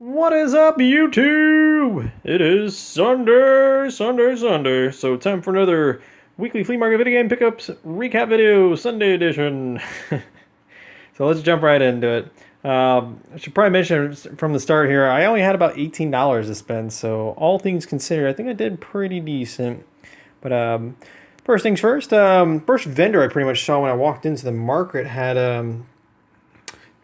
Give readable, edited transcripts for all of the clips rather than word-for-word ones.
What is up, YouTube? It is Sunday. So time for another weekly flea market video game pickups recap video, Sunday edition. So let's jump right into it. I should probably mention from the start here, I only had about $18 to spend, so all things considered, I think I did pretty decent. But first things first, first vendor I pretty much saw when I walked into the market had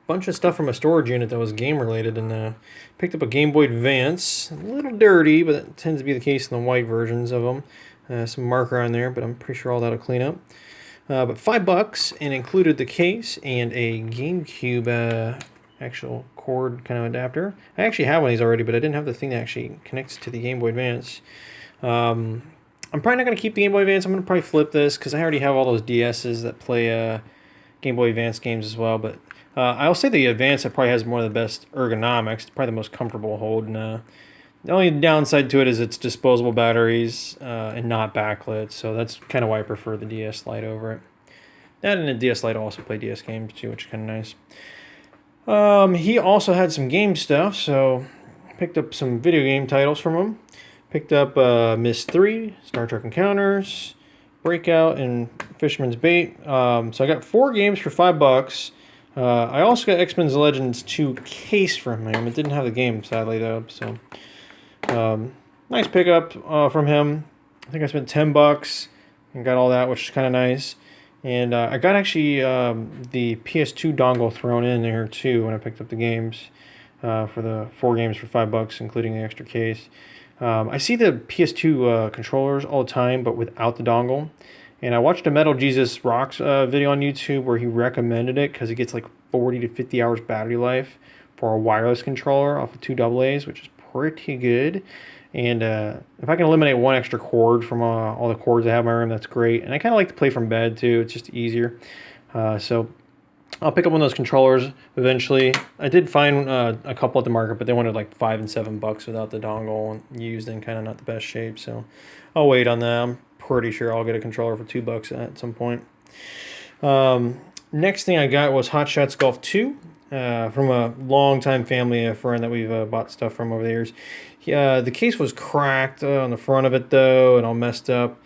bunch of stuff from a storage unit that was game related, and picked up a Game Boy Advance. A little dirty, but that tends to be the case in the white versions of them. Some marker on there, but I'm pretty sure all that'll clean up. But $5 and included the case and a GameCube actual cord kind of adapter. I actually have one of these already, but I didn't have the thing that actually connects to the Game Boy Advance. I'm probably not going to keep the Game Boy Advance. I'm going to probably flip this because I already have all those DSs that play Game Boy Advance games as well. But I'll say the Advance probably has one of the best ergonomics. It's probably the most comfortable hold. And the only downside to it is it's disposable batteries and not backlit. So that's kind of why I prefer the DS Lite over it. That and the DS Lite also play DS games too, which is kind of nice. He also had some game stuff, so I picked up some video game titles from him. Picked up Miss 3, Star Trek Encounters, Breakout, and Fisherman's Bait. So I got 4 games for $5. I also got X-Men Legends 2 case from him. It didn't have the game, sadly, though. So nice pickup from him. I think I spent $10 and got all that, which is kind of nice. And I got actually the PS2 dongle thrown in there, too, when I picked up the games for the 4 games for $5, including the extra case. I see the PS2 controllers all the time, but without the dongle. And I watched a Metal Jesus Rocks video on YouTube where he recommended it because it gets like 40 to 50 hours battery life for a wireless controller off of 2 AA's, which is pretty good. And if I can eliminate one extra cord from all the cords I have in my room, that's great. And I kind of like to play from bed too. It's just easier. So I'll pick up one of those controllers eventually. I did find a couple at the market, but they wanted like $5 and $7 without the dongle used and kind of not the best shape. So I'll wait on that. I'm pretty sure I'll get a controller for $2 at some point. Next thing I got was Hot Shots Golf 2 from a longtime family friend that we've bought stuff from over the years. The case was cracked on the front of it though, and all messed up.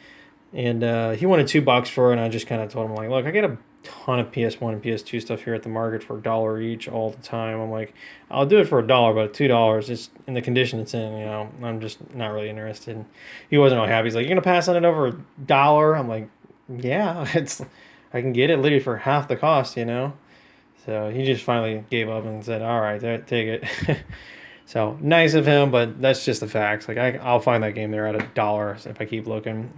And he wanted $2 for it, and I just kind of told him, like, look, I get a ton of PS1 and PS2 stuff here at the market for $1 each all the time. I'm like, I'll do it for $1, but $2, it's in the condition it's in, I'm just not really interested. He wasn't really happy. He's like, you're going to pass on it over $1? I'm like, yeah, I can get it literally for half the cost, So he just finally gave up and said, all right, take it. So nice of him, but that's just the facts. Like I'll find that game there at $1 if I keep looking.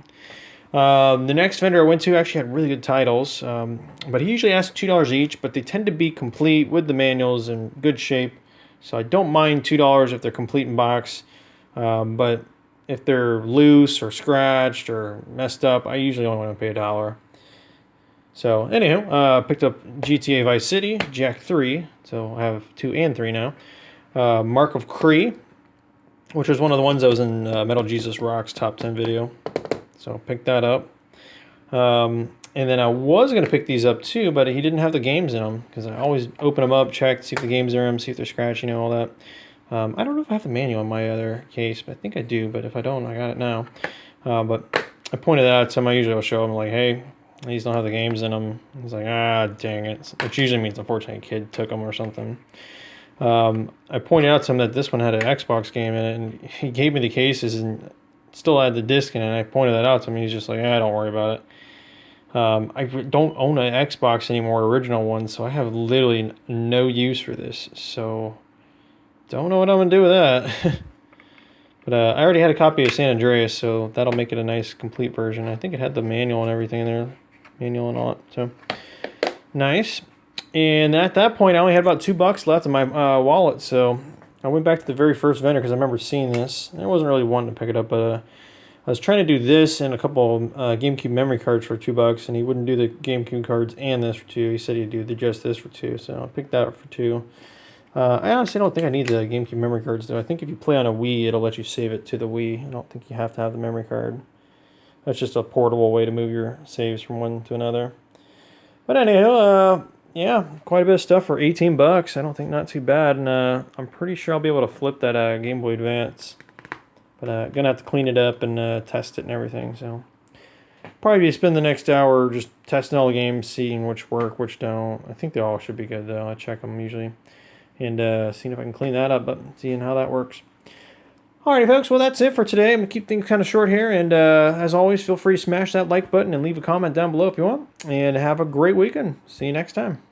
The next vendor I went to actually had really good titles, but he usually asks $2 each, but they tend to be complete with the manuals in good shape. So I don't mind $2 if they're complete in box, but if they're loose or scratched or messed up, I usually only want to pay $1. So anyhow, picked up GTA Vice City, Jack 3, so I have 2 and 3 now. Mark of Cree, which was one of the ones that was in Metal Jesus Rock's top 10 video. So pick that up. And then I was going to pick these up too, but he didn't have the games in them because I always open them up, check, see if the games are in them, see if they're scratchy, all that. I don't know if I have the manual in my other case, but I think I do. But if I don't, I got it now. But I pointed that out to him. I usually will show him, like, hey, these don't have the games in them. He's like, dang it. Which usually means, unfortunately, a kid took them or something. I pointed out to him that this one had an Xbox game in it, and he gave me the cases and still had the disc in it, and I pointed that out to him. He's just like, don't worry about it. I don't own an Xbox anymore, original one, so I have literally no use for this. So, don't know what I'm going to do with that. But I already had a copy of San Andreas, so that'll make it a nice, complete version. I think it had the manual and everything in there. Manual and all that. So, nice. And at that point, I only had about $2 left in my wallet, so I went back to the very first vendor because I remember seeing this. I wasn't really wanting to pick it up, but I was trying to do this and a couple GameCube memory cards for $2, and he wouldn't do the GameCube cards and this for $2. He said he'd do just this for $2, so I picked that up for $2. I honestly don't think I need the GameCube memory cards, though. I think if you play on a Wii, it'll let you save it to the Wii. I don't think you have to have the memory card. That's just a portable way to move your saves from one to another. But anyhow, yeah, quite a bit of stuff for 18 bucks. I don't think not too bad, and I'm pretty sure I'll be able to flip that Game Boy Advance. But gonna have to clean it up and test it and everything. So probably spend the next hour just testing all the games, seeing which work, which don't. I think they all should be good though. I check them usually, and seeing if I can clean that up, but seeing how that works. Alrighty, folks. Well, that's it for today. I'm going to keep things kind of short here. And as always, feel free to smash that like button and leave a comment down below if you want. And have a great weekend. See you next time.